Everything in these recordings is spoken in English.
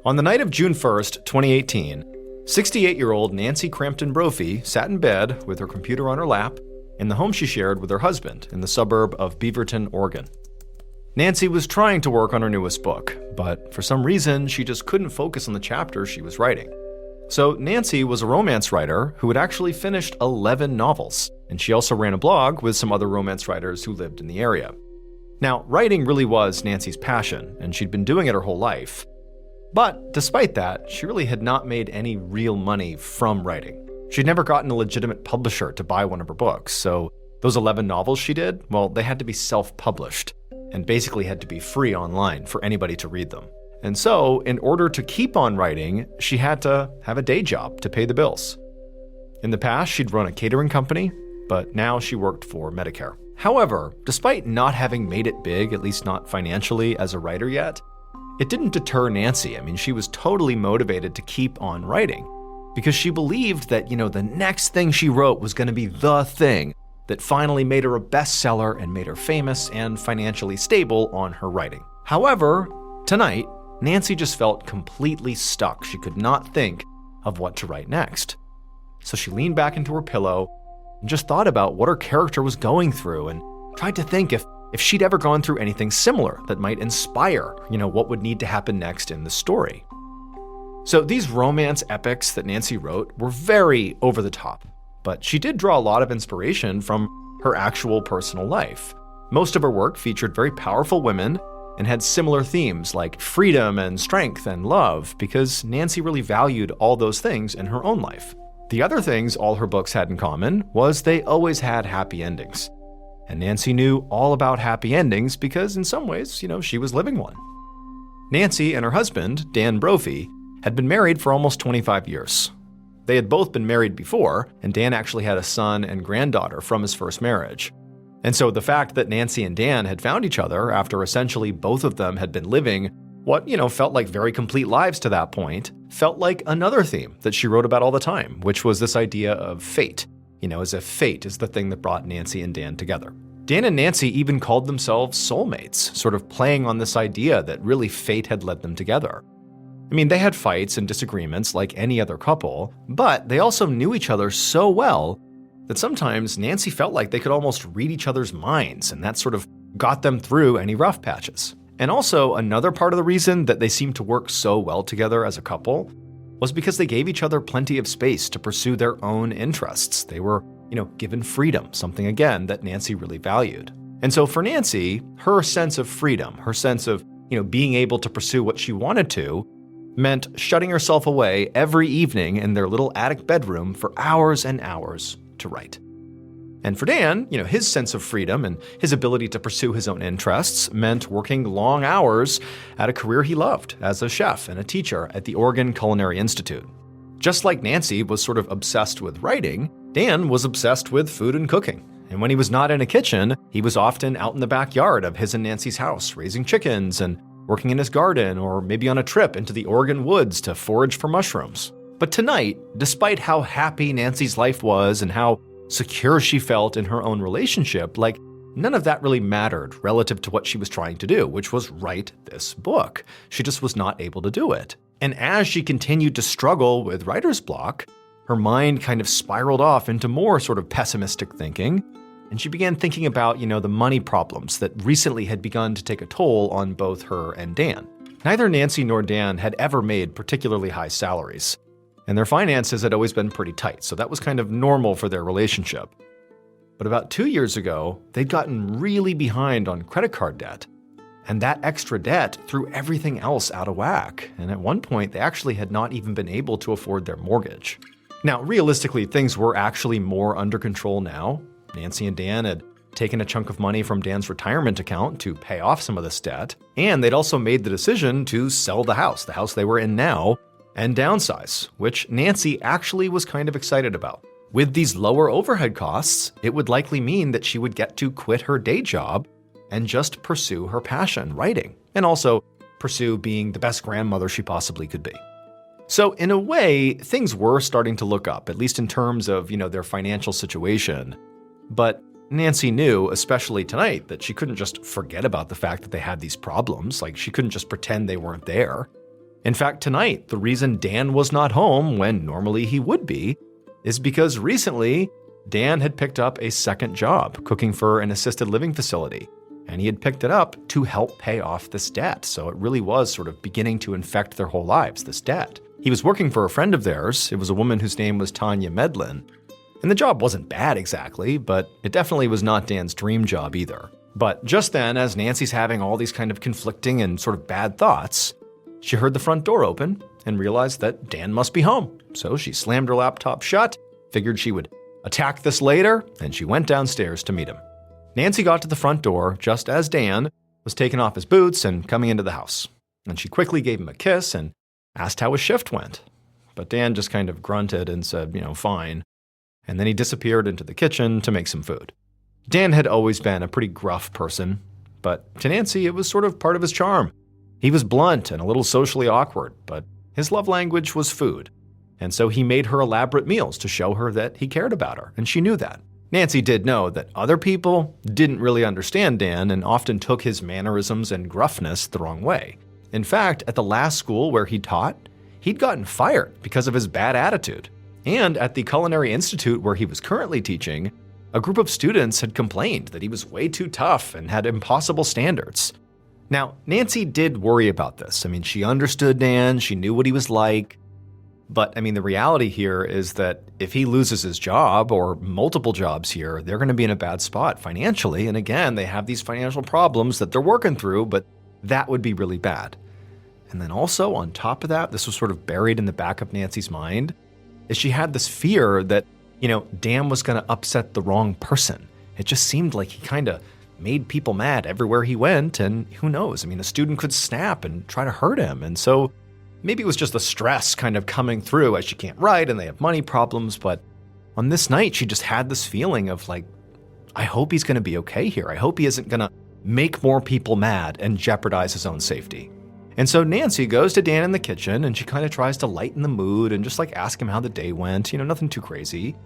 On the night of June 1st, 2018, 68-year-old Nancy Crampton Brophy sat in bed with her computer on her lap in the home she shared with her husband in the suburb of Beaverton, Oregon. Nancy was trying to work on her newest book, but for some reason, she just couldn't focus on the chapters she was writing. So Nancy was a romance writer who had actually finished 11 novels, and she also ran a blog with some other romance writers who lived in the area. Now, writing really was Nancy's passion, and she'd been doing it her whole life. But despite that, she really had not made any real money from writing. She'd never gotten a legitimate publisher to buy one of her books, so those 11 novels she did, well, they had to be self-published, and basically had to be free online for anybody to read them. And so, in order to keep on writing, she had to have a day job to pay the bills. In the past, she'd run a catering company, but now she worked for Medicare. However, despite not having made it big, at least not financially as a writer yet, it didn't deter Nancy. I mean, she was totally motivated to keep on writing because she believed that, the next thing she wrote was going to be the thing that finally made her a bestseller and made her famous and financially stable on her writing. However, tonight, Nancy just felt completely stuck. She could not think of what to write next. So she leaned back into her pillow and just thought about what her character was going through and tried to think if she'd ever gone through anything similar that might inspire, what would need to happen next in the story. So these romance epics that Nancy wrote were very over the top, but she did draw a lot of inspiration from her actual personal life. Most of her work featured very powerful women and had similar themes like freedom and strength and love because Nancy really valued all those things in her own life. The other things all her books had in common was they always had happy endings. And Nancy knew all about happy endings because in some ways, she was living one. Nancy and her husband, Dan Brophy, had been married for almost 25 years. They had both been married before, and Dan actually had a son and granddaughter from his first marriage. And so the fact that Nancy and Dan had found each other after essentially both of them had been living what, felt like very complete lives to that point, felt like another theme that she wrote about all the time, which was this idea of fate. As if fate is the thing that brought Nancy and Dan together. Dan and Nancy even called themselves soulmates, sort of playing on this idea that really fate had led them together. I mean, they had fights and disagreements like any other couple, but they also knew each other so well that sometimes Nancy felt like they could almost read each other's minds, and that sort of got them through any rough patches. And also, another part of the reason that they seemed to work so well together as a couple was because they gave each other plenty of space to pursue their own interests. They were, given freedom, something again that Nancy really valued. And so for Nancy, her sense of freedom, her sense of, being able to pursue what she wanted to, meant shutting herself away every evening in their little attic bedroom for hours and hours to write. And for Dan, his sense of freedom and his ability to pursue his own interests meant working long hours at a career he loved as a chef and a teacher at the Oregon Culinary Institute. Just like Nancy was sort of obsessed with writing, Dan was obsessed with food and cooking. And when he was not in a kitchen, he was often out in the backyard of his and Nancy's house, raising chickens and working in his garden, or maybe on a trip into the Oregon woods to forage for mushrooms. But tonight, despite how happy Nancy's life was and how secure she felt in her own relationship, none of that really mattered relative to what she was trying to do, which was write this book. She just was not able to do it. And as she continued to struggle with writer's block, her mind kind of spiraled off into more sort of pessimistic thinking, and she began thinking about, the money problems that recently had begun to take a toll on both her and Dan. Neither Nancy nor Dan had ever made particularly high salaries, and their finances had always been pretty tight, so that was kind of normal for their relationship. But about 2 years ago, they'd gotten really behind on credit card debt, and that extra debt threw everything else out of whack, and at one point they actually had not even been able to afford their mortgage. Now, realistically, things were actually more under control now. Nancy and Dan had taken a chunk of money from Dan's retirement account to pay off some of this debt, and they'd also made the decision to sell the house they were in now, and downsize, which Nancy actually was kind of excited about. With these lower overhead costs, it would likely mean that she would get to quit her day job and just pursue her passion, writing, and also pursue being the best grandmother she possibly could be. So in a way, things were starting to look up, at least in terms of, their financial situation. But Nancy knew, especially tonight, that she couldn't just forget about the fact that they had these problems. She couldn't just pretend they weren't there. In fact, tonight, the reason Dan was not home when normally he would be is because recently Dan had picked up a second job cooking for an assisted living facility, and he had picked it up to help pay off this debt. So it really was sort of beginning to infect their whole lives, this debt. He was working for a friend of theirs. It was a woman whose name was Tanya Medlin. And the job wasn't bad exactly, but it definitely was not Dan's dream job either. But just then, as Nancy's having all these kind of conflicting and sort of bad thoughts, she heard the front door open and realized that Dan must be home. So she slammed her laptop shut, figured she would attack this later, and she went downstairs to meet him. Nancy got to the front door just as Dan was taking off his boots and coming into the house. And she quickly gave him a kiss and asked how his shift went. But Dan just kind of grunted and said, fine. And then he disappeared into the kitchen to make some food. Dan had always been a pretty gruff person, but to Nancy it was sort of part of his charm. He was blunt and a little socially awkward, but his love language was food. And so he made her elaborate meals to show her that he cared about her, and she knew that. Nancy did know that other people didn't really understand Dan and often took his mannerisms and gruffness the wrong way. In fact, at the last school where he taught, he'd gotten fired because of his bad attitude. And at the Culinary Institute where he was currently teaching, a group of students had complained that he was way too tough and had impossible standards. Now, Nancy did worry about this. She understood Dan, she knew what he was like. But, the reality here is that if he loses his job or multiple jobs here, they're going to be in a bad spot financially. And again, they have these financial problems that they're working through, but that would be really bad. And then also on top of that, this was sort of buried in the back of Nancy's mind, is she had this fear that, Dan was going to upset the wrong person. It just seemed like he kind of made people mad everywhere he went. And who knows? A student could snap and try to hurt him. And so maybe it was just the stress kind of coming through as she can't write and they have money problems. But on this night, she just had this feeling of like, I hope he's going to be okay here. I hope he isn't going to make more people mad and jeopardize his own safety. And so Nancy goes to Dan in the kitchen and she kind of tries to lighten the mood and just ask him how the day went, nothing too crazy.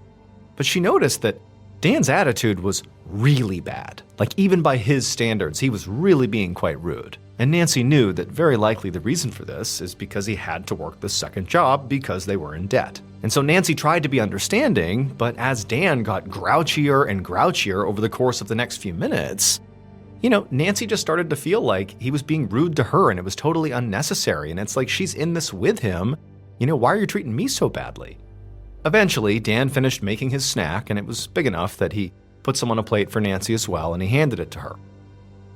But she noticed that Dan's attitude was really bad. Even by his standards, he was really being quite rude. And Nancy knew that very likely the reason for this is because he had to work the second job because they were in debt. And so Nancy tried to be understanding, but as Dan got grouchier and grouchier over the course of the next few minutes, Nancy just started to feel like he was being rude to her and it was totally unnecessary. And it's like, she's in this with him. Why are you treating me so badly? Eventually, Dan finished making his snack and it was big enough that he put some on a plate for Nancy as well and he handed it to her.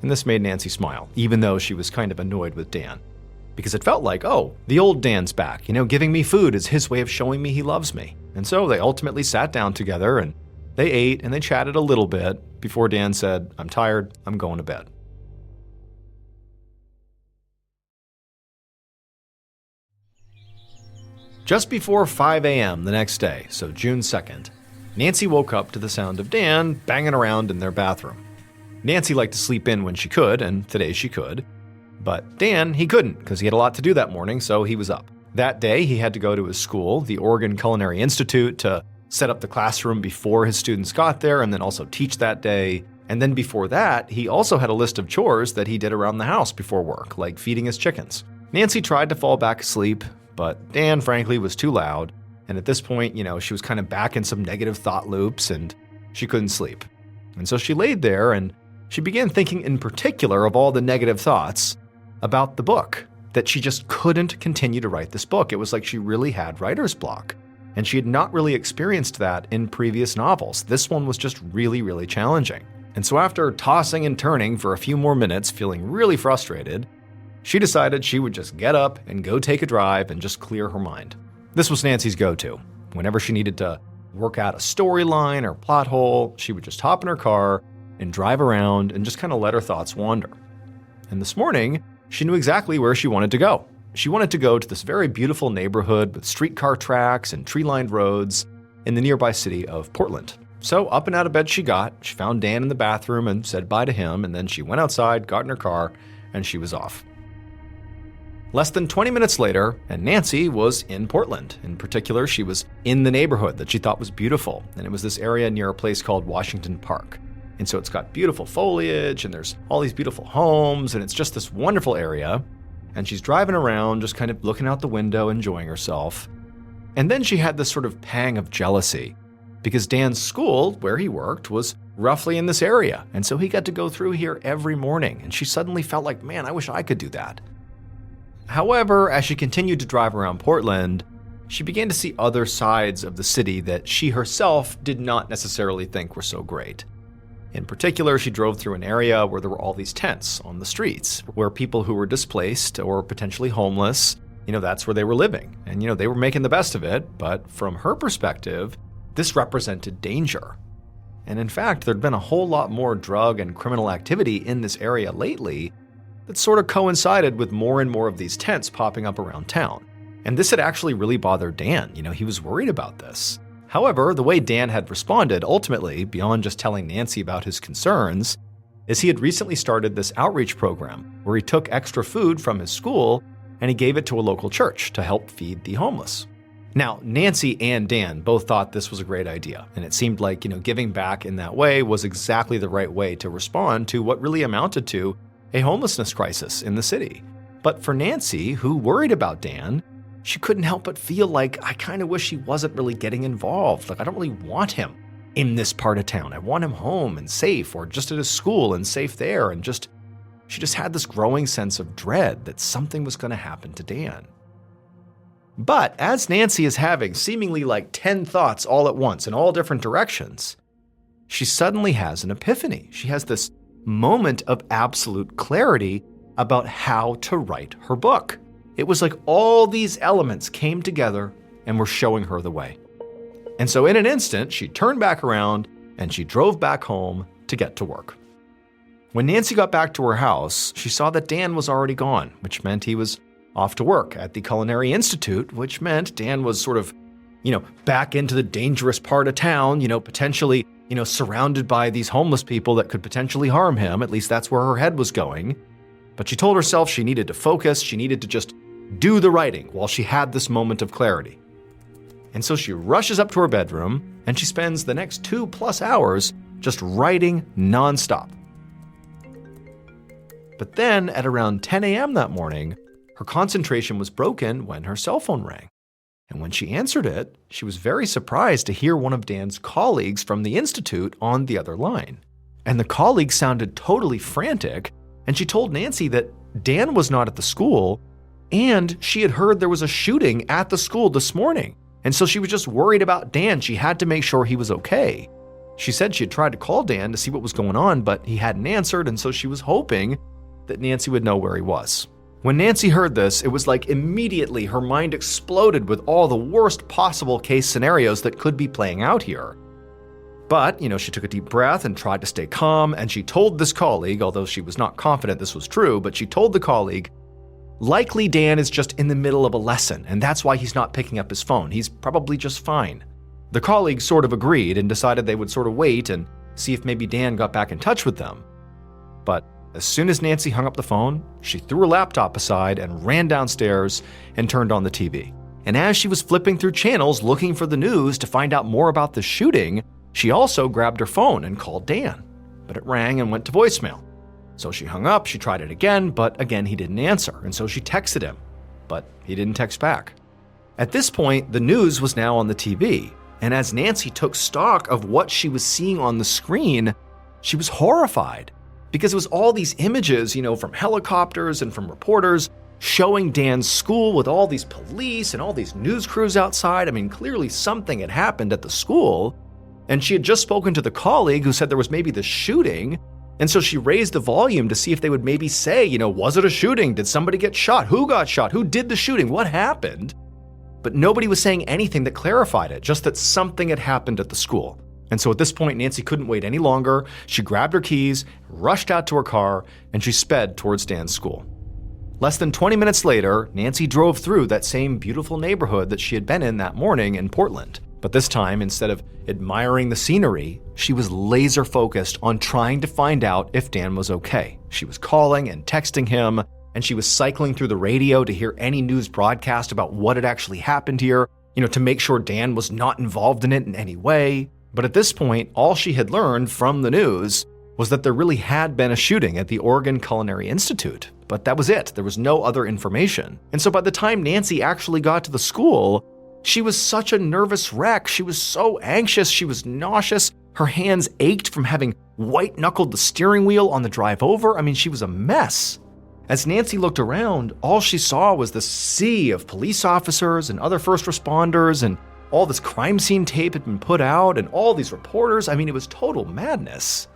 And this made Nancy smile, even though she was kind of annoyed with Dan. Because it felt like, oh, the old Dan's back. Giving me food is his way of showing me he loves me. And so they ultimately sat down together and they ate and they chatted a little bit before Dan said, I'm tired, I'm going to bed. Just before 5 a.m. the next day, so June 2nd, Nancy woke up to the sound of Dan banging around in their bathroom. Nancy liked to sleep in when she could, and today she could. But Dan, he couldn't, because he had a lot to do that morning, so he was up. That day, he had to go to his school, the Oregon Culinary Institute, to set up the classroom before his students got there, and then also teach that day. And then before that, he also had a list of chores that he did around the house before work, like feeding his chickens. Nancy tried to fall back asleep, but Dan, frankly, was too loud. And at this point, she was kind of back in some negative thought loops, and she couldn't sleep. And so she laid there, and she began thinking in particular of all the negative thoughts about the book, that she just couldn't continue to write this book. It was like she really had writer's block. And she had not really experienced that in previous novels. This one was just really, really challenging. And so after tossing and turning for a few more minutes, feeling really frustrated, she decided she would just get up and go take a drive and just clear her mind. This was Nancy's go-to. Whenever she needed to work out a storyline or plot hole, she would just hop in her car and drive around and just kind of let her thoughts wander. And this morning, she knew exactly where she wanted to go. She wanted to go to this very beautiful neighborhood with streetcar tracks and tree-lined roads in the nearby city of Portland. So up and out of bed she got. She found Dan in the bathroom and said bye to him, and then she went outside, got in her car, and she was off. Less than 20 minutes later, and Nancy was in Portland. In particular, she was in the neighborhood that she thought was beautiful, and it was this area near a place called Washington Park. And so it's got beautiful foliage, and there's all these beautiful homes, and it's just this wonderful area. and she's driving around, just kind of looking out the window, enjoying herself. And then she had this sort of pang of jealousy, because Dan's school, where he worked, was roughly in this area, and so he got to go through here every morning, and she suddenly felt like, man, I wish I could do that. However, as she continued to drive around Portland, she began to see other sides of the city that she herself did not necessarily think were so great. In particular, she drove through an area where there were all these tents on the streets, where people who were displaced or potentially homeless, that's where they were living. And, they were making the best of it, but from her perspective, this represented danger. And in fact, there'd been a whole lot more drug and criminal activity in this area lately that sort of coincided with more and more of these tents popping up around town. And this had actually really bothered Dan. He was worried about this. However, the way Dan had responded, ultimately, beyond just telling Nancy about his concerns, is he had recently started this outreach program where he took extra food from his school and he gave it to a local church to help feed the homeless. Now, Nancy and Dan both thought this was a great idea, and it seemed like, giving back in that way was exactly the right way to respond to what really amounted to a homelessness crisis in the city. But for Nancy, who worried about Dan, she couldn't help but feel like, I kind of wish he wasn't really getting involved. Like, I don't really want him in this part of town. I want him home and safe, or just at his school and safe there. And she just had this growing sense of dread that something was going to happen to Dan. But as Nancy is having seemingly like 10 thoughts all at once in all different directions, she suddenly has an epiphany. She has this moment of absolute clarity about how to write her book. It was like all these elements came together and were showing her the way. And so in an instant, she turned back around and she drove back home to get to work. When Nancy got back to her house, she saw that Dan was already gone, which meant he was off to work at the Culinary Institute, which meant Dan was sort of, back into the dangerous part of town, potentially, surrounded by these homeless people that could potentially harm him. At least that's where her head was going. But she told herself she needed to focus, she needed to just do the writing while she had this moment of clarity. And so she rushes up to her bedroom and she spends the next 2+ hours just writing nonstop. But then at around 10 a.m. that morning, her concentration was broken when her cell phone rang. And when she answered it, she was very surprised to hear one of Dan's colleagues from the Institute on the other line. And the colleague sounded totally frantic, and she told Nancy that Dan was not at the school, and she had heard there was a shooting at the school this morning. And so she was just worried about Dan. She had to make sure he was okay. She said she had tried to call Dan to see what was going on, but he hadn't answered, and so she was hoping that Nancy would know where he was. When Nancy heard this, it was like immediately her mind exploded with all the worst possible case scenarios that could be playing out here. But, she took a deep breath and tried to stay calm, and she told this colleague, although she was not confident this was true, but she told the colleague, likely Dan is just in the middle of a lesson, and that's why he's not picking up his phone. He's probably just fine. The colleague sort of agreed and decided they would sort of wait and see if maybe Dan got back in touch with them. But as soon as Nancy hung up the phone, she threw her laptop aside and ran downstairs and turned on the TV. And as she was flipping through channels looking for the news to find out more about the shooting, she also grabbed her phone and called Dan. But it rang and went to voicemail. So she hung up, she tried it again, but again he didn't answer. And so she texted him, but he didn't text back. At this point, the news was now on the TV. And as Nancy took stock of what she was seeing on the screen, she was horrified. Because it was all these images, from helicopters and from reporters showing Dan's school with all these police and all these news crews outside. I mean, clearly something had happened at the school. And she had just spoken to the colleague who said there was maybe the shooting. And so she raised the volume to see if they would maybe say, was it a shooting? Did somebody get shot? Who got shot? Who did the shooting? What happened? But nobody was saying anything that clarified it, just that something had happened at the school. And so at this point, Nancy couldn't wait any longer. She grabbed her keys, rushed out to her car, and she sped towards Dan's school. Less than 20 minutes later, Nancy drove through that same beautiful neighborhood that she had been in that morning in Portland. But this time, instead of admiring the scenery, she was laser focused on trying to find out if Dan was okay. She was calling and texting him, and she was cycling through the radio to hear any news broadcast about what had actually happened here, to make sure Dan was not involved in it in any way. But at this point, all she had learned from the news was that there really had been a shooting at the Oregon Culinary Institute. but that was it. There was no other information. And so by the time Nancy actually got to the school, she was such a nervous wreck. She was so anxious. She was nauseous. Her hands ached from having white-knuckled the steering wheel on the drive over. I mean, she was a mess. As Nancy looked around, all she saw was this sea of police officers and other first responders, and all this crime scene tape had been put out, and all these reporters. I mean, it was total madness.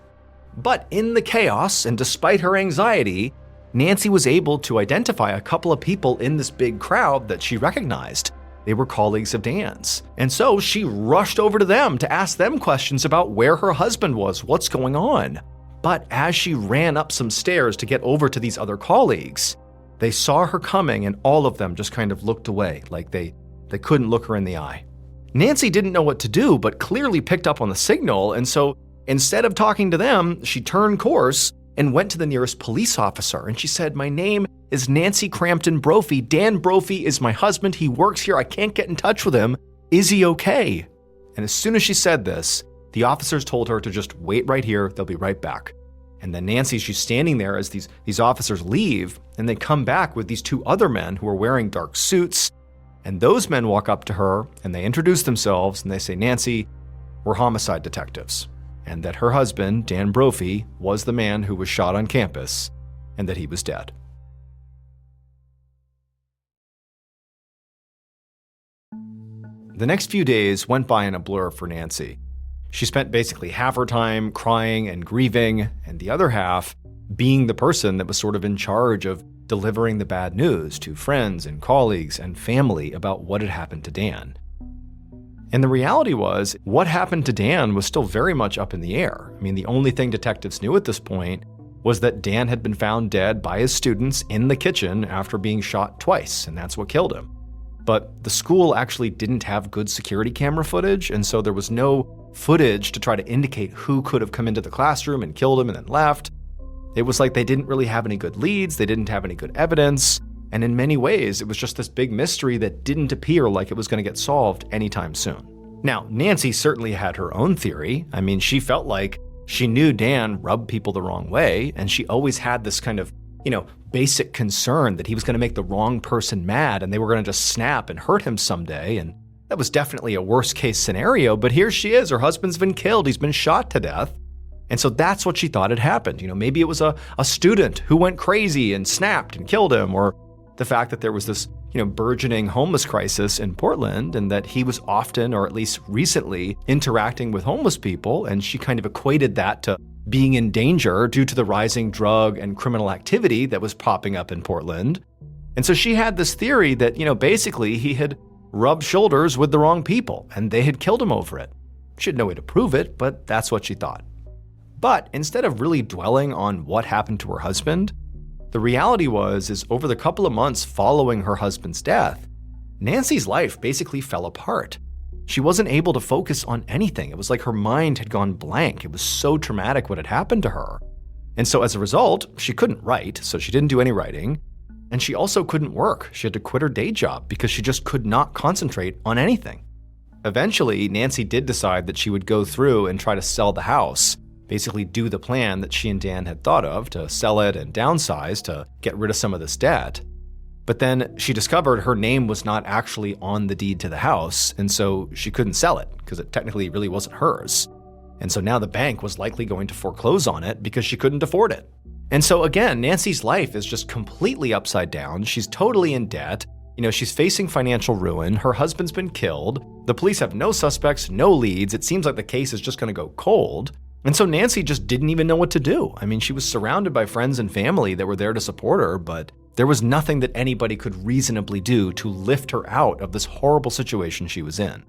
But in the chaos, and despite her anxiety, Nancy was able to identify a couple of people in this big crowd that she recognized. They were colleagues of Dan's. And so she rushed over to them to ask them questions about where her husband was, what's going on. But as she ran up some stairs to get over to these other colleagues, they saw her coming, and all of them just kind of looked away, like they couldn't look her in the eye. Nancy didn't know what to do, but clearly picked up on the signal, and so instead of talking to them, she turned course and went to the nearest police officer, and she said, "My name is Nancy Crampton Brophy. Dan Brophy is my husband. He works here. I can't get in touch with him. Is he okay?" And as soon as she said this, the officers told her to just wait right here. They'll be right back. And then Nancy, she's standing there as these officers leave, and they come back with these two other men who are wearing dark suits. And those men walk up to her, and they introduce themselves, and they say, "Nancy, we're homicide detectives," and that her husband, Dan Brophy, was the man who was shot on campus, and that he was dead. The next few days went by in a blur for Nancy. She spent basically half her time crying and grieving, and the other half being the person that was sort of in charge of delivering the bad news to friends and colleagues and family about what had happened to Dan. And the reality was, what happened to Dan was still very much up in the air. I mean, the only thing detectives knew at this point was that Dan had been found dead by his students in the kitchen after being shot twice, and that's what killed him. But the school actually didn't have good security camera footage, and so there was no footage to try to indicate who could have come into the classroom and killed him and then left. It was like they didn't really have any good leads, they didn't have any good evidence, and in many ways, it was just this big mystery that didn't appear like it was going to get solved anytime soon. Now, Nancy certainly had her own theory. I mean, she felt like she knew Dan rubbed people the wrong way, and she always had this kind of, basic concern that he was going to make the wrong person mad and they were going to just snap and hurt him someday, and that was definitely a worst-case scenario, but here she is, her husband's been killed, he's been shot to death. And so that's what she thought had happened. Maybe it was a student who went crazy and snapped and killed him, or the fact that there was this, burgeoning homeless crisis in Portland and that he was often, or at least recently, interacting with homeless people, and she kind of equated that to being in danger due to the rising drug and criminal activity that was popping up in Portland. And so she had this theory that, basically he had rubbed shoulders with the wrong people and they had killed him over it. She had no way to prove it, but that's what she thought. But instead of really dwelling on what happened to her husband, the reality is over the couple of months following her husband's death, Nancy's life basically fell apart. She wasn't able to focus on anything. It was like her mind had gone blank. It was so traumatic what had happened to her. And so as a result, she couldn't write, so she didn't do any writing. And she also couldn't work. She had to quit her day job because she just could not concentrate on anything. Eventually, Nancy did decide that she would go through and try to sell the house, basically do the plan that she and Dan had thought of to sell it and downsize to get rid of some of this debt. But then she discovered her name was not actually on the deed to the house, and so she couldn't sell it because it technically really wasn't hers. And so now the bank was likely going to foreclose on it because she couldn't afford it. And so again, Nancy's life is just completely upside down. She's totally in debt. She's facing financial ruin. Her husband's been killed. The police have no suspects, no leads. It seems like the case is just going to go cold. And so Nancy just didn't even know what to do. I mean, she was surrounded by friends and family that were there to support her, but there was nothing that anybody could reasonably do to lift her out of this horrible situation she was in.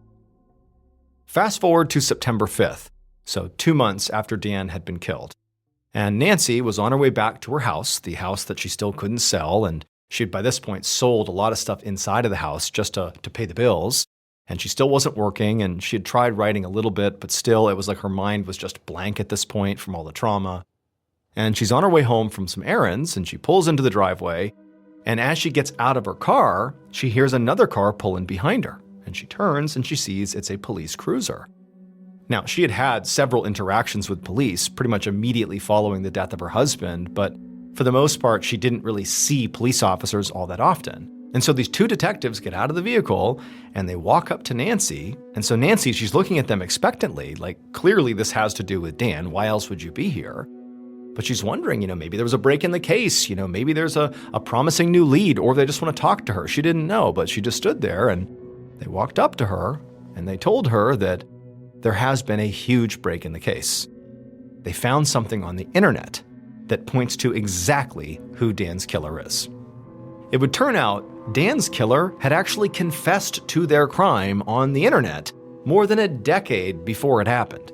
Fast forward to September 5th, so 2 months after Dan had been killed. And Nancy was on her way back to her house, the house that she still couldn't sell, and she had by this point sold a lot of stuff inside of the house just to pay the bills. And she still wasn't working, and she had tried writing a little bit, but still it was like her mind was just blank at this point from all the trauma. And she's on her way home from some errands, and she pulls into the driveway, and as she gets out of her car, she hears another car pulling behind her, and she turns and she sees it's a police cruiser. Now, she had had several interactions with police pretty much immediately following the death of her husband, but for the most part, she didn't really see police officers all that often. And so these two detectives get out of the vehicle and they walk up to Nancy. And so Nancy, she's looking at them expectantly, like, clearly this has to do with Dan. Why else would you be here? But she's wondering, maybe there was a break in the case. Maybe there's a promising new lead, or they just want to talk to her. She didn't know, but she just stood there and they walked up to her and they told her that there has been a huge break in the case. They found something on the internet that points to exactly who Dan's killer is. It would turn out Dan's killer had actually confessed to their crime on the internet more than a decade before it happened.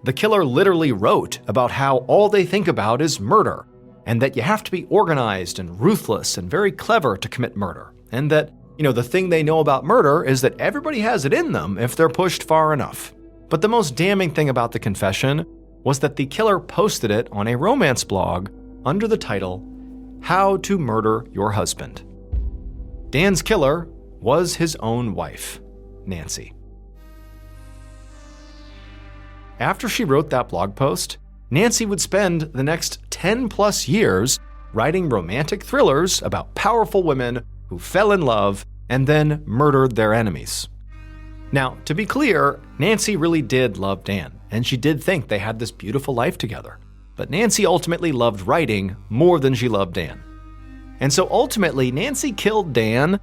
The killer literally wrote about how all they think about is murder, and that you have to be organized and ruthless and very clever to commit murder, and that, the thing they know about murder is that everybody has it in them if they're pushed far enough. But the most damning thing about the confession was that the killer posted it on a romance blog under the title, How to Murder Your Husband. Dan's killer was his own wife, Nancy. After she wrote that blog post, Nancy would spend the next 10 plus years writing romantic thrillers about powerful women who fell in love and then murdered their enemies. Now, to be clear, Nancy really did love Dan, and she did think they had this beautiful life together. But Nancy ultimately loved writing more than she loved Dan. And so ultimately, Nancy killed Dan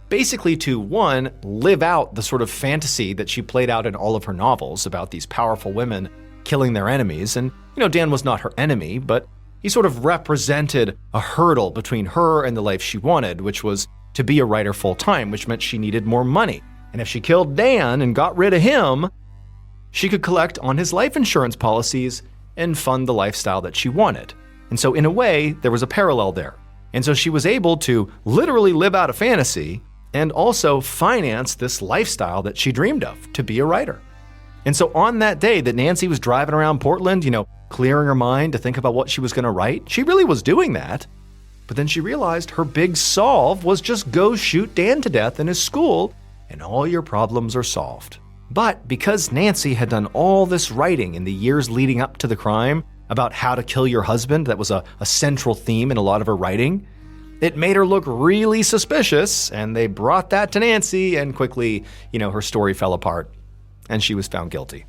basically to, one, live out the sort of fantasy that she played out in all of her novels about these powerful women killing their enemies. And, Dan was not her enemy, but he sort of represented a hurdle between her and the life she wanted, which was to be a writer full-time, which meant she needed more money. And if she killed Dan and got rid of him, she could collect on his life insurance policies and fund the lifestyle that she wanted. And so in a way, there was a parallel there. And so she was able to literally live out a fantasy and also finance this lifestyle that she dreamed of, to be a writer. And so on that day that Nancy was driving around Portland, clearing her mind to think about what she was going to write, she really was doing that. But then she realized her big solve was just go shoot Dan to death in his school, and all your problems are solved. But because Nancy had done all this writing in the years leading up to the crime about how to kill your husband, that was a central theme in a lot of her writing, it made her look really suspicious, and they brought that to Nancy, and quickly, her story fell apart, and she was found guilty.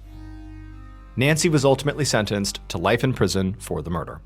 Nancy was ultimately sentenced to life in prison for the murder.